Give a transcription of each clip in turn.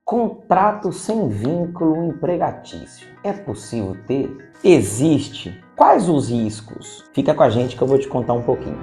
Contrato sem vínculo empregatício. É possível ter? Existe? Quais os riscos? Fica com a gente que eu vou te contar um pouquinho.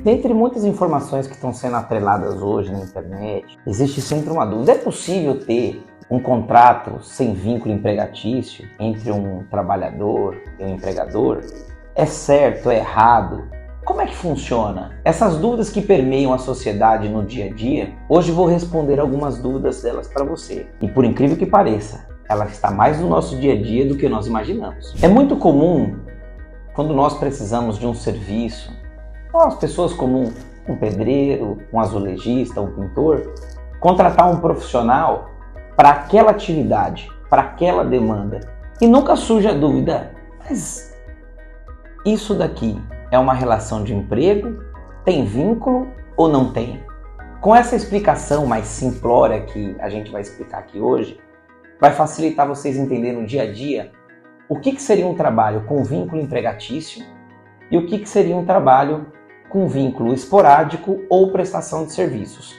Dentre muitas informações que estão sendo atreladas hoje na internet, existe sempre uma dúvida. É possível ter um contrato sem vínculo empregatício entre um trabalhador e um empregador? É certo? É errado? Como é que funciona? Essas dúvidas que permeiam a sociedade no dia a dia, hoje vou responder algumas dúvidas delas para você. E por incrível que pareça, ela está mais no nosso dia a dia do que nós imaginamos. É muito comum, quando nós precisamos de um serviço, as pessoas comuns, um pedreiro, um azulejista, um pintor, contratar um profissional para aquela atividade, para aquela demanda. E nunca surge a dúvida, mas isso daqui é uma relação de emprego? Tem vínculo ou não tem? Com essa explicação mais simplória que a gente vai explicar aqui hoje, vai facilitar vocês entenderem no dia a dia o que seria um trabalho com vínculo empregatício e o que seria um trabalho com vínculo esporádico ou prestação de serviços,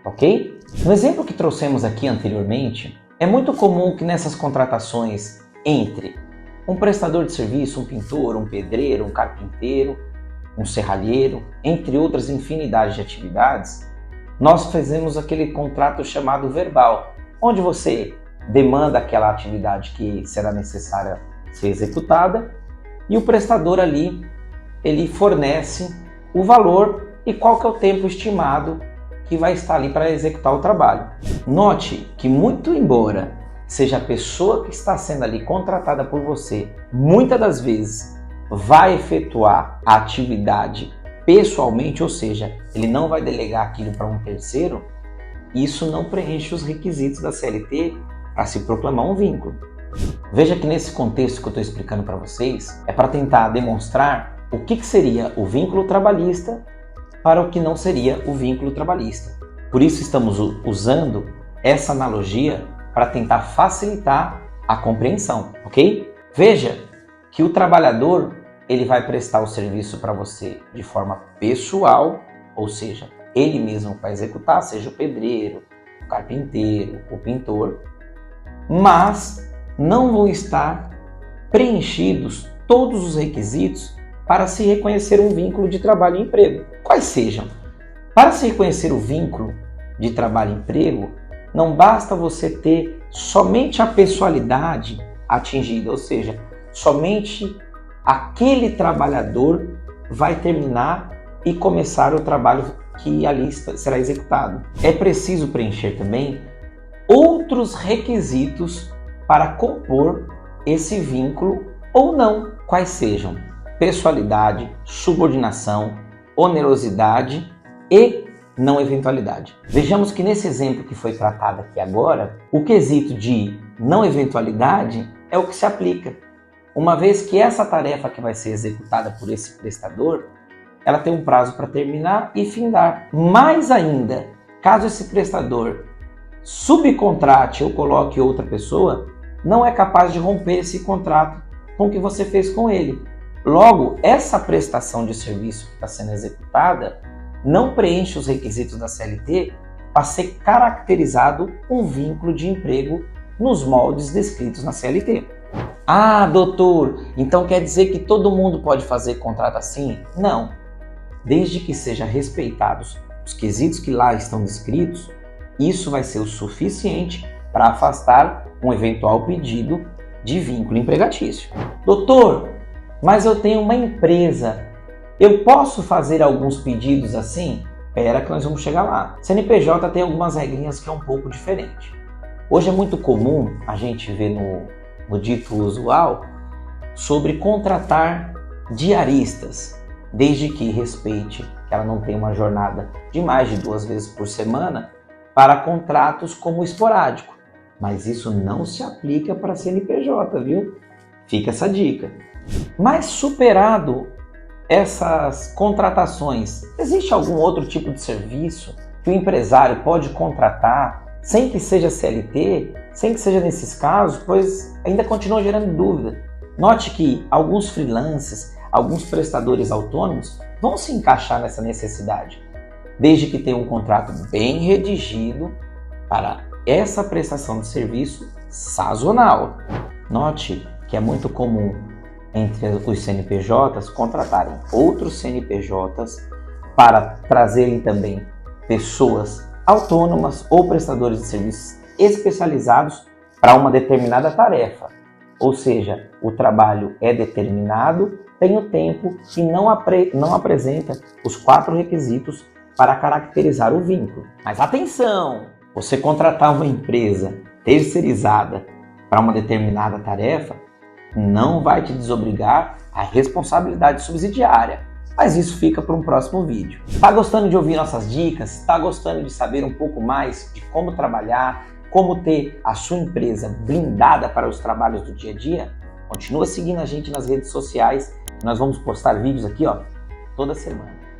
ok? No exemplo que trouxemos aqui anteriormente, é muito comum que nessas contratações entre um prestador de serviço, um pintor, um pedreiro, um carpinteiro, um serralheiro, entre outras infinidades de atividades, nós fazemos aquele contrato chamado verbal, onde você demanda aquela atividade que será necessária ser executada e o prestador ali, ele fornece o valor e qual que é o tempo estimado que vai estar ali para executar o trabalho. Note que muito embora seja a pessoa que está sendo ali contratada por você, muitas das vezes vai efetuar a atividade pessoalmente, ou seja, ele não vai delegar aquilo para um terceiro, isso não preenche os requisitos da CLT para se proclamar um vínculo. Veja que nesse contexto que eu estou explicando para vocês, é para tentar demonstrar o que seria o vínculo trabalhista para o que não seria o vínculo trabalhista. Por isso estamos usando essa analogia para tentar facilitar a compreensão, ok? Veja que o trabalhador ele vai prestar o serviço para você de forma pessoal, ou seja, ele mesmo vai executar, seja o pedreiro, o carpinteiro, o pintor, mas não vão estar preenchidos todos os requisitos para se reconhecer um vínculo de trabalho e emprego. Quais sejam? Para se reconhecer o vínculo de trabalho e emprego, não basta você ter somente a pessoalidade atingida, ou seja, somente aquele trabalhador vai terminar e começar o trabalho que ali será executado. É preciso preencher também outros requisitos para compor esse vínculo ou não, quais sejam pessoalidade, subordinação, onerosidade e não eventualidade. Vejamos que nesse exemplo que foi tratado aqui agora, o quesito de não eventualidade é o que se aplica, uma vez que essa tarefa que vai ser executada por esse prestador, ela tem um prazo para terminar e findar. Mais ainda, caso esse prestador subcontrate ou coloque outra pessoa, não é capaz de romper esse contrato com o que você fez com ele. Logo, essa prestação de serviço que está sendo executada não preenche os requisitos da CLT para ser caracterizado um vínculo de emprego nos moldes descritos na CLT. Ah, doutor, então quer dizer que todo mundo pode fazer contrato assim? Não. Desde que sejam respeitados os quesitos que lá estão descritos, isso vai ser o suficiente para afastar um eventual pedido de vínculo empregatício. Doutor, mas eu tenho uma empresa, eu posso fazer alguns pedidos assim? Espera que nós vamos chegar lá. CNPJ tem algumas regrinhas que é um pouco diferente. Hoje é muito comum a gente ver no dito usual sobre contratar diaristas, desde que respeite que ela não tenha uma jornada de mais de 2 vezes por semana para contratos como esporádico. Mas isso não se aplica para CNPJ, viu? Fica essa dica. Mas superado essas contratações, existe algum outro tipo de serviço que o empresário pode contratar sem que seja CLT, sem que seja nesses casos, pois ainda continua gerando dúvida. Note que alguns freelancers, alguns prestadores autônomos vão se encaixar nessa necessidade, desde que tenha um contrato bem redigido para essa prestação de serviço sazonal. Note que é muito comum entre os CNPJs contratarem outros CNPJs para trazerem também pessoas autônomas ou prestadores de serviços especializados para uma determinada tarefa. Ou seja, o trabalho é determinado, tem o tempo e não apresenta os 4 requisitos para caracterizar o vínculo. Mas atenção! Você contratar uma empresa terceirizada para uma determinada tarefa não vai te desobrigar à responsabilidade subsidiária. Mas isso fica para um próximo vídeo. Está gostando de ouvir nossas dicas? Está gostando de saber um pouco mais de como trabalhar, como ter a sua empresa blindada para os trabalhos do dia a dia? Continua seguindo a gente nas redes sociais. Nós vamos postar vídeos aqui, toda semana.